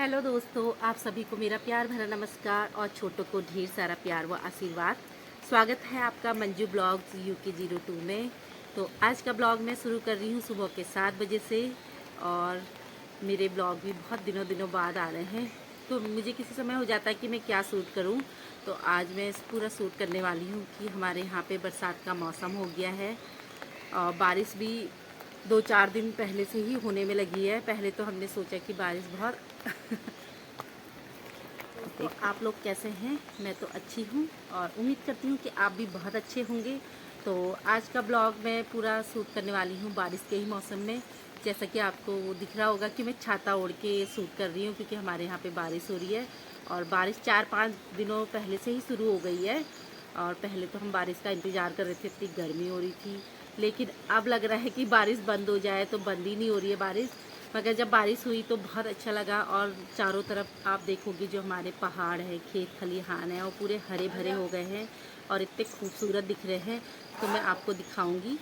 Hello दोस्तों, आप सभी को मेरा प्यार भरा नमस्कार और छोटों को ढेर सारा प्यार व आशीर्वाद। स्वागत है आपका मंजू ब्लॉग्स UK02 में। तो आज का ब्लॉग मैं शुरू कर रही हूँ सुबह के 7 बजे से और मेरे ब्लॉग भी बहुत दिनों बाद आ रहे हैं। तो मुझे किसी समय हो जाता है कि मैं क्या शूट करूँ, तो आज मैं पूरा शूट करने वाली हूँ कि हमारे यहाँ पे बरसात का मौसम हो गया है और बारिश भी 2-4 दिन पहले से ही होने में लगी है। पहले तो हमने सोचा कि बारिश बहुत तो आप लोग कैसे हैं? मैं तो अच्छी हूँ और उम्मीद करती हूँ कि आप भी बहुत अच्छे होंगे। तो आज का ब्लॉग मैं पूरा शूट करने वाली हूँ बारिश के ही मौसम में। जैसा कि आपको दिख रहा होगा कि मैं छाता ओढ़ के शूट कर रही हूँ क्योंकि हमारे यहाँ पे बारिश हो रही है और बारिश 4-5 दिनों पहले से ही शुरू हो गई है। और पहले तो हम बारिश का इंतज़ार कर रहे थे, इतनी गर्मी हो रही थी, लेकिन अब लग रहा है कि बारिश बंद हो जाए, तो बंद ही नहीं हो रही है बारिश। मगर जब बारिश हुई तो बहुत अच्छा लगा और चारों तरफ आप देखोगे जो हमारे पहाड़ है, खेत खलिहान है, वो पूरे हरे भरे हो गए हैं और इतने खूबसूरत दिख रहे हैं। तो मैं आपको दिखाऊंगी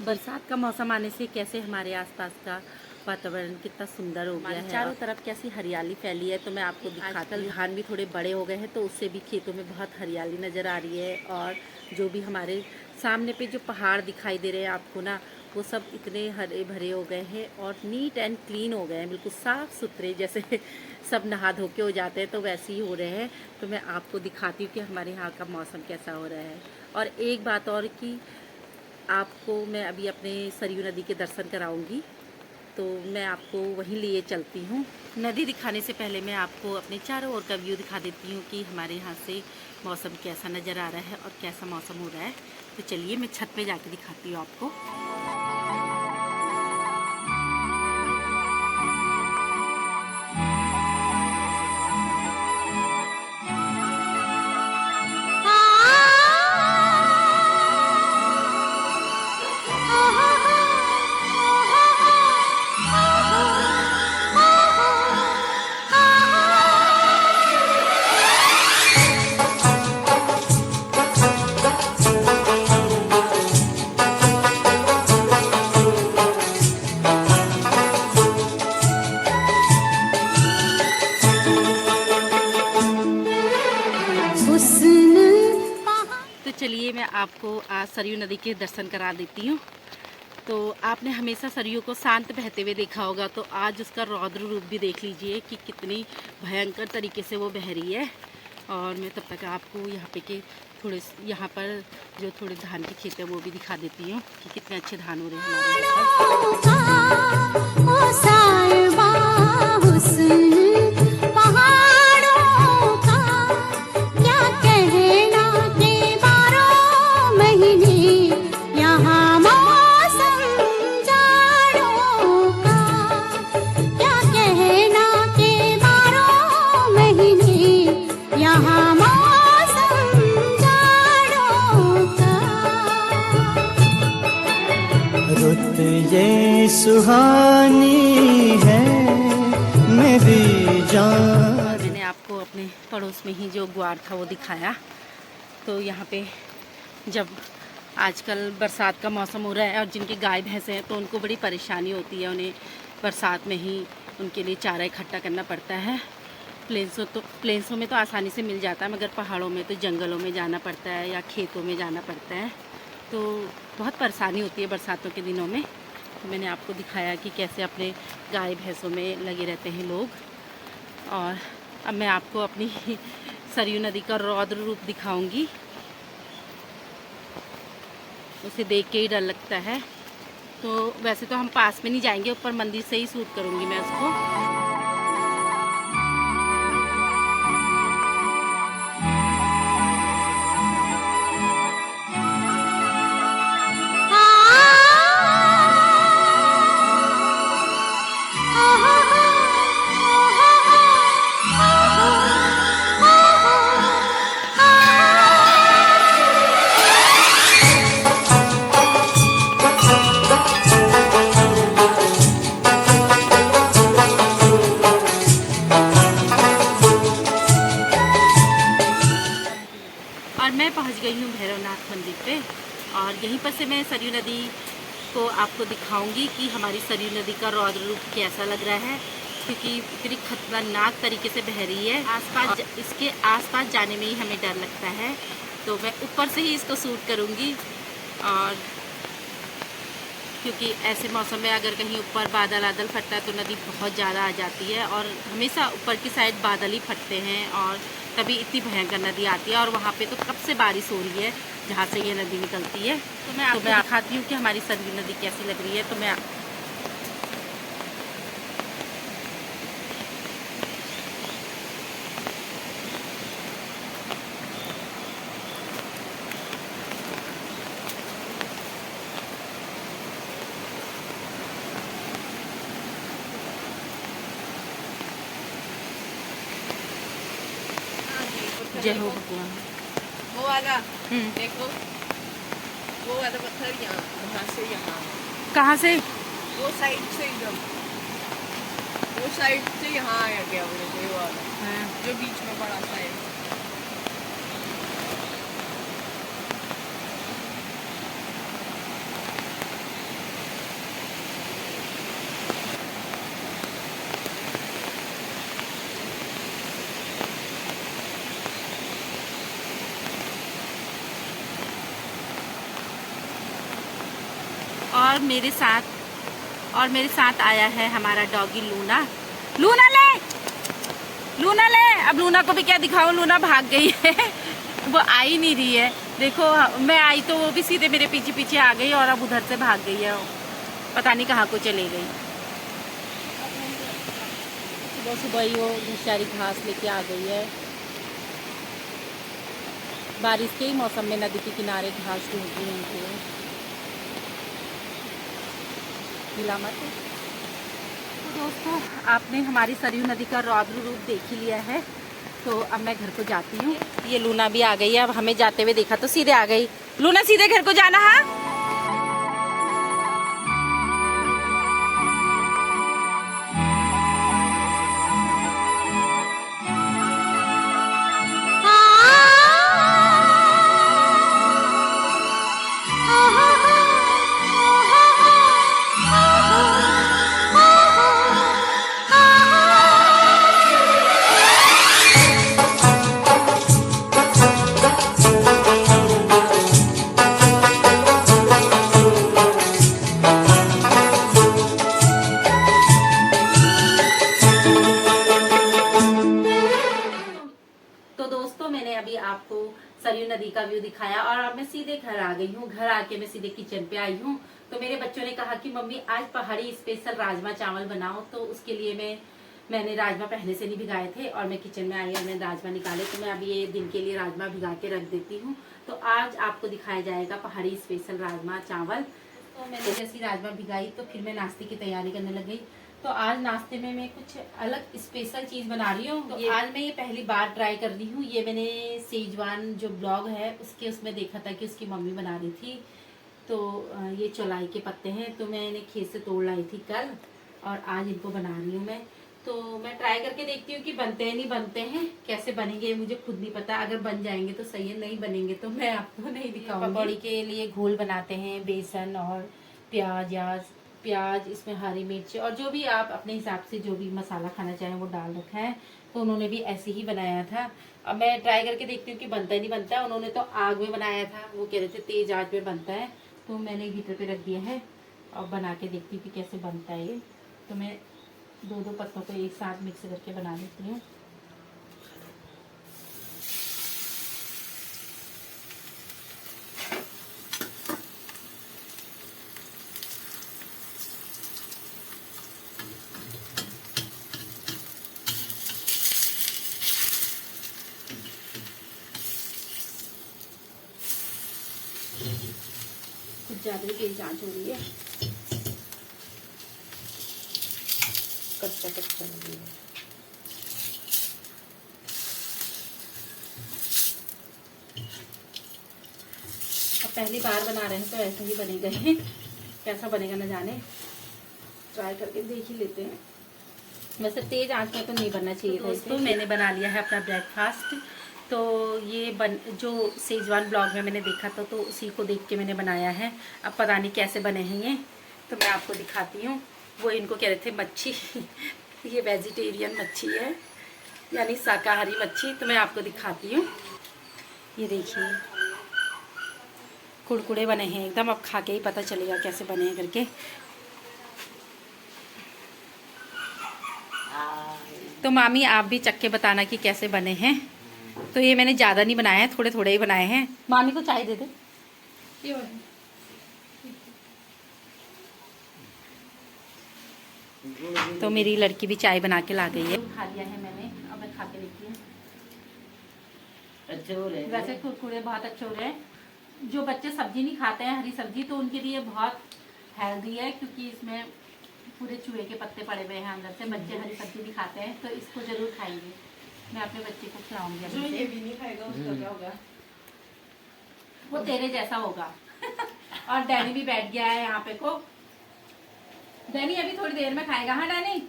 बरसात का मौसम आने से कैसे हमारे आसपास का वातावरण कितना सुंदर हो गया है, चारों तरफ कैसी हरियाली फैली है। तो मैं आपको दिखाती हूँ। धान भी थोड़े बड़े हो गए हैं तो उससे भी खेतों में बहुत हरियाली नज़र आ रही है। और जो भी हमारे सामने पे जो पहाड़ दिखाई दे रहे हैं आपको ना, वो सब इतने हरे भरे हो गए हैं और नीट एंड क्लीन हो गए हैं, बिल्कुल साफ़ सुथरे, जैसे सब नहा धो के हो जाते हैं तो वैसे ही हो रहे हैं। तो मैं आपको दिखाती हूँ कि हमारे यहाँ का मौसम कैसा हो रहा है। और एक बात और कि आपको मैं अभी अपने सरयू नदी के दर्शन कराऊंगी, तो मैं आपको वहीं लिए चलती हूँ। नदी दिखाने से पहले मैं आपको अपने चारों ओर का व्यू दिखा देती हूँ कि हमारे यहाँ से मौसम कैसा नज़र आ रहा है और कैसा मौसम हो रहा है। तो चलिए मैं छत पे जाके दिखाती हूँ आपको। तो चलिए मैं आपको आज सरयू नदी के दर्शन करा देती हूँ। तो आपने हमेशा सरयू को शांत बहते हुए देखा होगा, तो आज उसका रौद्र रूप भी देख लीजिए कि कितनी भयंकर तरीके से वो बह रही है। और मैं तब तक आपको यहाँ पे के थोड़े यहाँ पर जो थोड़े धान के खेत हैं वो भी दिखा देती हूँ कि कितने अच्छे धान हो रहे हैं रुत ये सुहानी है मेरी जान। मैंने आपको अपने पड़ोस में ही जो ग्वार था वो दिखाया। तो यहाँ पे जब आजकल बरसात का मौसम हो रहा है और जिनकी गाय भैंसे हैं तो उनको बड़ी परेशानी होती है, उन्हें बरसात में ही उनके लिए चारा इकट्ठा करना पड़ता है। प्लेन्सों में तो आसानी से मिल जाता है, मगर पहाड़ों में तो जंगलों में जाना पड़ता है या खेतों में जाना पड़ता है, तो बहुत परेशानी होती है बरसातों के दिनों में। तो मैंने आपको दिखाया कि कैसे अपने गाय भैंसों में लगे रहते हैं लोग। और अब मैं आपको अपनी सरयू नदी का रौद्र रूप दिखाऊंगी। उसे देख के ही डर लगता है। तो वैसे तो हम पास में नहीं जाएंगे, ऊपर मंदिर से ही शूट करूंगी मैं उसको। और मैं पहुंच गई हूँ भैरवनाथ मंदिर पे और यहीं पर से मैं सरयू नदी को आपको दिखाऊंगी कि हमारी सरयू नदी का रौद्र रूप कैसा लग रहा है। क्योंकि इतनी खतरनाक तरीके से बह रही है। आसपास इसके आसपास जाने में ही हमें डर लगता है, तो मैं ऊपर से ही इसको शूट करूँगी। और क्योंकि ऐसे मौसम में अगर कहीं ऊपर बादल आदल फटता है तो नदी बहुत ज़्यादा आ जाती है, और हमेशा ऊपर की साइड बादल ही फटते हैं और तभी इतनी भयंकर नदी आती है। और वहाँ पे तो कब से बारिश हो रही है जहाँ से ये नदी निकलती है। तो मैं आपको दिखाती हूँ कि हमारी सरयू नदी कैसी लग रही है। तो मैं जय हो भगवान। वो वाला देखो, वो वाला पत्थर यहाँ से यहाँ, कहाँ से? वो साइड से एकदम, वो साइड से यहाँ आया गया वो वाला जो बीच में बड़ा सा है। और मेरे साथ आया है हमारा डॉगी लूना। लूना ले, लूना ले। अब लूना को भी क्या दिखाऊं, लूना भाग गई है। वो आ ही नहीं रही है। देखो मैं आई तो वो भी सीधे मेरे पीछे पीछे आ गई और अब उधर से भाग गई है। पता नहीं कहाँ को चली गई। सुबह सुबह ही वो बेचारी घास लेके आ गई है। बारिश के ही मौसम में नदी के किनारे घास ढूंढती है उनको। मत। तो दोस्तों, आपने हमारी सरयू नदी का रौद्र रूप देख ही लिया है। तो अब मैं घर को जाती हूँ। ये लूना भी आ गई है। अब हमें जाते हुए देखा तो सीधे आ गई। लूना सीधे घर को जाना है। आपको सरयू नदी का व्यू दिखाया और अब मैं सीधे घर आ गई हूँ। घर आके मैं सीधे किचन पे आई हूँ। तो मेरे बच्चों ने कहा कि मम्मी आज पहाड़ी स्पेशल राजमा चावल बनाओ। तो उसके लिए मैंने राजमा पहले से नहीं भिगाए थे और मैं किचन में आई और मैंने राजमा निकाले। तो मैं अभी ये दिन के लिए राजमा भिगा के रख देती हूँ। तो आज आपको दिखाया जाएगा पहाड़ी स्पेशल राजमा चावल। तो मैंने जैसी राजमा भिगाई तो फिर मैं नाश्ते की तैयारी करने लग गई। तो आज नाश्ते में मैं कुछ अलग स्पेशल चीज बना रही हूँ। तो आज मैं ये पहली बार ट्राई कर रही हूँ। ये मैंने सेजवान जो ब्लॉग है उसमें देखा था कि उसकी मम्मी बना रही थी। तो ये चौलाई के पत्ते हैं, तो मैं इन्हें खेत से तोड़ लाई थी कल और आज इनको बना रही हूँ मैं। तो मैं ट्राई करके देखती हूँ कि बनते हैं नहीं बनते हैं, कैसे बनेंगे मुझे खुद नहीं पता। अगर बन जाएंगे तो सही है, नहीं बनेंगे तो मैं आपको नहीं दिखाऊंगी। पकौड़ी के लिए घोल बनाते हैं, बेसन और प्याज इसमें हरी मिर्च और जो भी आप अपने हिसाब से जो भी मसाला खाना चाहें वो डाल रखा है। तो उन्होंने भी ऐसे ही बनाया था। अब मैं ट्राई करके देखती हूँ कि बनता है नहीं बनता है। उन्होंने तो आग में बनाया था, वो कह रहे थे तेज आंच में बनता है। तो मैंने हीटर पे रख दिया है और बना के देखती हूँ कि कैसे बनता है ये। तो मैं दो पत्तों को एक साथ मिक्स करके बना लेती हूँ। कुछ ज़्यादा ही जांच हो रही है, कच्चा लग रही है। अब पहली बार बना रहे हैं तो ऐसे ही बनेगा ही। कैसा बनेगा न जाने, ट्राई करके देख ही लेते हैं। वैसे तेज आंच में तो नहीं बनना चाहिए था। तो मैंने बना लिया है अपना ब्रेकफास्ट। तो ये जो सेजवान ब्लॉग में मैंने देखा था तो उसी को देख के मैंने बनाया है। अब पता नहीं कैसे बने हैं ये, तो मैं आपको दिखाती हूँ। वो इनको कह रहे थे मच्छी ये वेजिटेरियन मच्छी है, यानी शाकाहारी मच्छी। तो मैं आपको दिखाती हूँ। ये देखिए कुड़कुड़े बने हैं एकदम, अब खा के ही पता चलेगा कैसे बने हैं करके। तो मामी आप भी चख के बताना कि कैसे बने हैं। तो ये मैंने ज़्यादा नहीं बनाए हैं, थोड़े थोड़े ही बनाए हैं। मामी को चाय दे दे। तो मेरी लड़की भी चाय बना के ला गई है। खा लिया है मैंने, अब मैं खा के देखती हूँ। अच्छे हो रहे हैं। वैसे कुरकुरे बहुत अच्छे हो रहे हैं। जो बच्चे सब्जी नहीं खाते हैं, हरी सब्जी, तो उनके लिए बहुत हेल्दी है, क्योंकि इसमें पूरे चूहे के पत्ते पड़े हुए हैं अंदर से। बच्चे हरी सब्जी नहीं खाते हैं तो इसको जरूर खाएंगे। मैं अपने बच्चे को खिलाऊंगी। जो ये भी नहीं खाएगा उसका क्या होगा? वो तेरे जैसा होगा। और डैनी भी बैठ गया है यहाँ पे को। डैनी अभी थोड़ी देर में खाएगा। हाँ डैनी,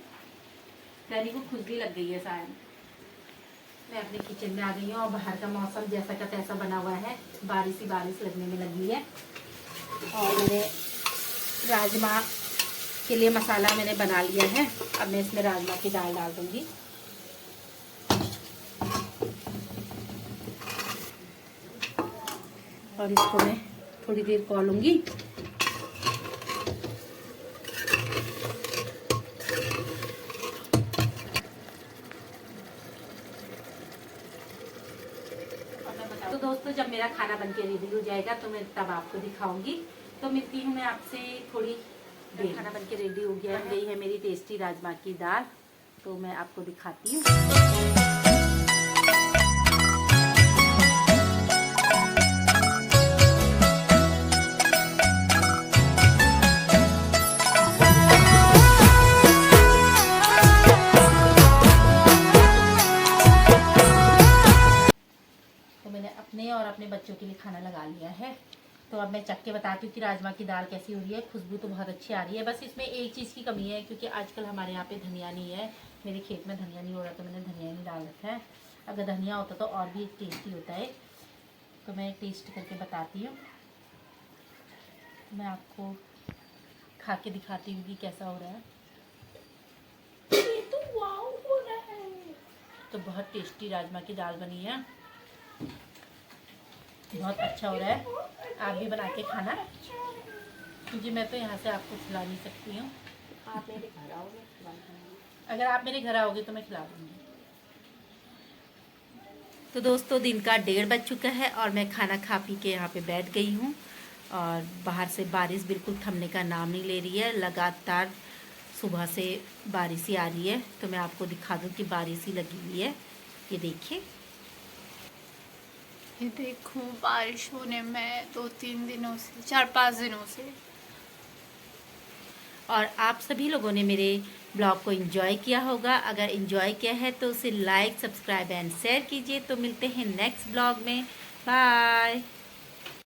डैनी को खुजली लग गई है शायद। मैं अपने किचन में आ गई हूँ और बाहर का मौसम जैसा का तैसा बना हुआ है, बारिश ही बारिश लगने में लगी है। और मैंने राजमा के लिए मसाला मैंने बना लिया है। अब मैं इसमें राजमा की दाल डाल दूंगी। और इसको मैं थोड़ी देर कौलूंगी। तो दोस्तों जब मेरा खाना बनके रेडी हो जाएगा तो मैं तब आपको दिखाऊंगी। तो मिलती हूँ मैं आपसे थोड़ी देर। खाना बनके रेडी हो गया है, यही है मेरी टेस्टी राजमा की दाल। तो मैं आपको दिखाती हूँ। अपने और अपने बच्चों के लिए खाना लगा लिया है। तो अब मैं चख के बताती हूँ कि राजमा की दाल कैसी हो रही है। खुशबू तो बहुत अच्छी आ रही है। बस इसमें एक चीज़ की कमी है, क्योंकि आजकल हमारे यहाँ पे धनिया नहीं है। मेरे खेत में धनिया नहीं हो रहा तो मैंने धनिया नहीं डाल रखा है। अगर धनिया होता तो और भी टेस्टी होता है। तो मैं टेस्ट करके बताती हूँ। मैं आपको खा के दिखाती हूँ कि कैसा हो रहा है। तो वाव हो रहा है। तो बहुत टेस्टी राजमा की दाल बनी है, बहुत अच्छा हो रहा है। आप भी बना के खाना, क्योंकि मैं तो यहाँ से आपको खिला नहीं सकती हूँ। आप मेरे घर आओगे, अगर आप मेरे घर आओगे तो मैं खिला दूँगी। तो दोस्तों दिन का 1:30 बज चुका है और मैं खाना खा पी के यहाँ पे बैठ गई हूँ। और बाहर से बारिश बिल्कुल थमने का नाम नहीं ले रही है। लगातार सुबह से बारिश ही आ रही है। तो मैं आपको दिखा दूँ कि बारिश ही लगी हुई है। ये देखिए, ये देखो बारिश होने में 2-3 दिनों से, 4-5 दिनों से। और आप सभी लोगों ने मेरे ब्लॉग को एंजॉय किया होगा। अगर एंजॉय किया है तो उसे लाइक, सब्सक्राइब एंड शेयर कीजिए। तो मिलते हैं नेक्स्ट ब्लॉग में। बाय।